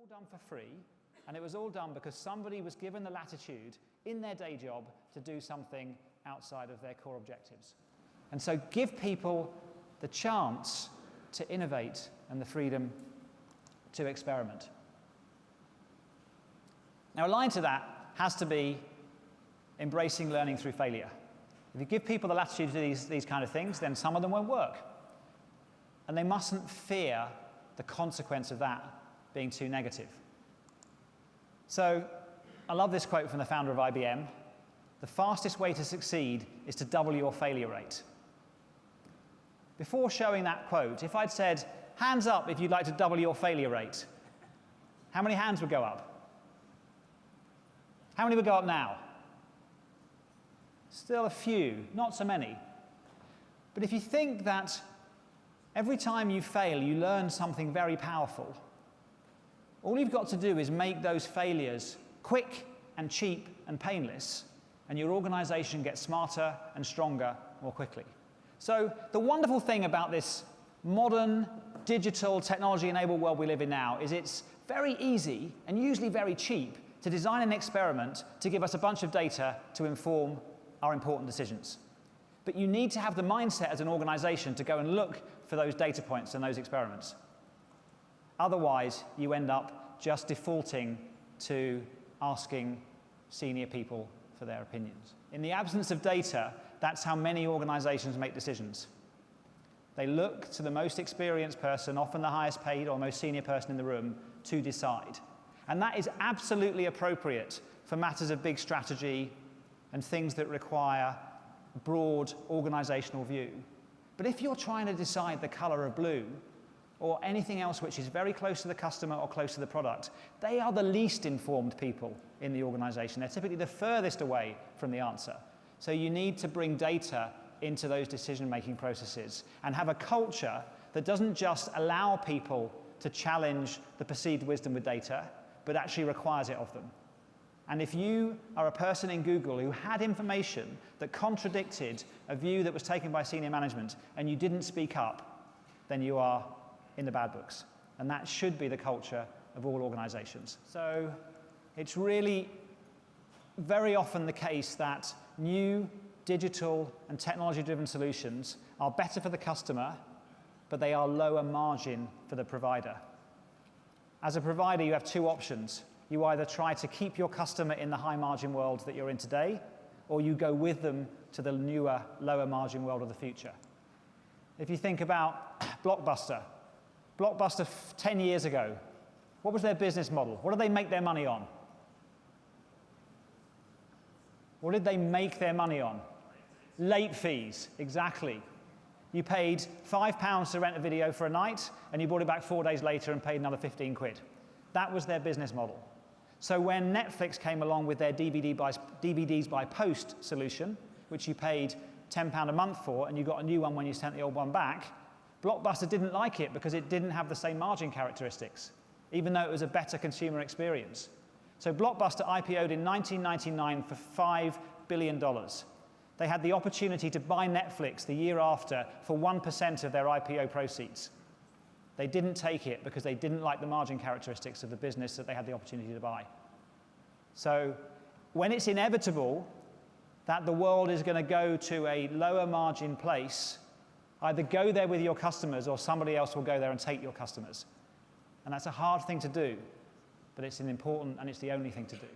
all done for free, and it was all done because somebody was given the latitude in their day job to do something outside of their core objectives. And so give people the chance to innovate and the freedom to experiment. Now, aligned to that has to be embracing learning through failure. If you give people the latitude to do these kind of things, then some of them won't work. And they mustn't fear the consequence of that being too negative. So I love this quote from the founder of IBM. The fastest way to succeed is to double your failure rate. Before showing that quote, if I'd said, hands up if you'd like to double your failure rate, how many hands would go up? How many would go up now? Still a few, not so many. But if you think that every time you fail, you learn something very powerful, all you've got to do is make those failures quick and cheap and painless, and your organization gets smarter and stronger more quickly. So the wonderful thing about this modern, digital, technology-enabled world we live in now is it's very easy and usually very cheap to design an experiment to give us a bunch of data to inform our important decisions. But you need to have the mindset as an organization to go and look for those data points and those experiments. Otherwise, you end up just defaulting to asking senior people for their opinions. In the absence of data, that's how many organizations make decisions. They look to the most experienced person, often the highest paid or most senior person in the room, to decide. And that is absolutely appropriate for matters of big strategy and things that require broad organizational view. But if you're trying to decide the color of blue, or anything else which is very close to the customer or close to the product, they are the least informed people in the organization. They're typically the furthest away from the answer. So you need to bring data into those decision-making processes and have a culture that doesn't just allow people to challenge the perceived wisdom with data, but actually requires it of them. And if you are a person in Google who had information that contradicted a view that was taken by senior management and you didn't speak up, then you are in the bad books. And that should be the culture of all organizations. So it's really very often the case that new digital and technology-driven solutions are better for the customer, but they are lower margin for the provider. As a provider, you have two options. You either try to keep your customer in the high-margin world that you're in today, or you go with them to the newer, lower-margin world of the future. If you think about Blockbuster 10 years ago, what was their business model? What did they make their money on? What did they make their money on? Late fees, exactly. You paid £5 to rent a video for a night, and you bought it back 4 days later and paid another 15 quid. That was their business model. So when Netflix came along with their DVDs by post solution, which you paid £10 a month for, and you got a new one when you sent the old one back, Blockbuster didn't like it because it didn't have the same margin characteristics, even though it was a better consumer experience. So Blockbuster IPO'd in 1999 for $5 billion. They had the opportunity to buy Netflix the year after for 1% of their IPO proceeds. They didn't take it because they didn't like the margin characteristics of the business that they had the opportunity to buy. So when it's inevitable that the world is going to go to a lower margin place, either go there with your customers or somebody else will go there and take your customers. And that's a hard thing to do, but it's an important and it's the only thing to do.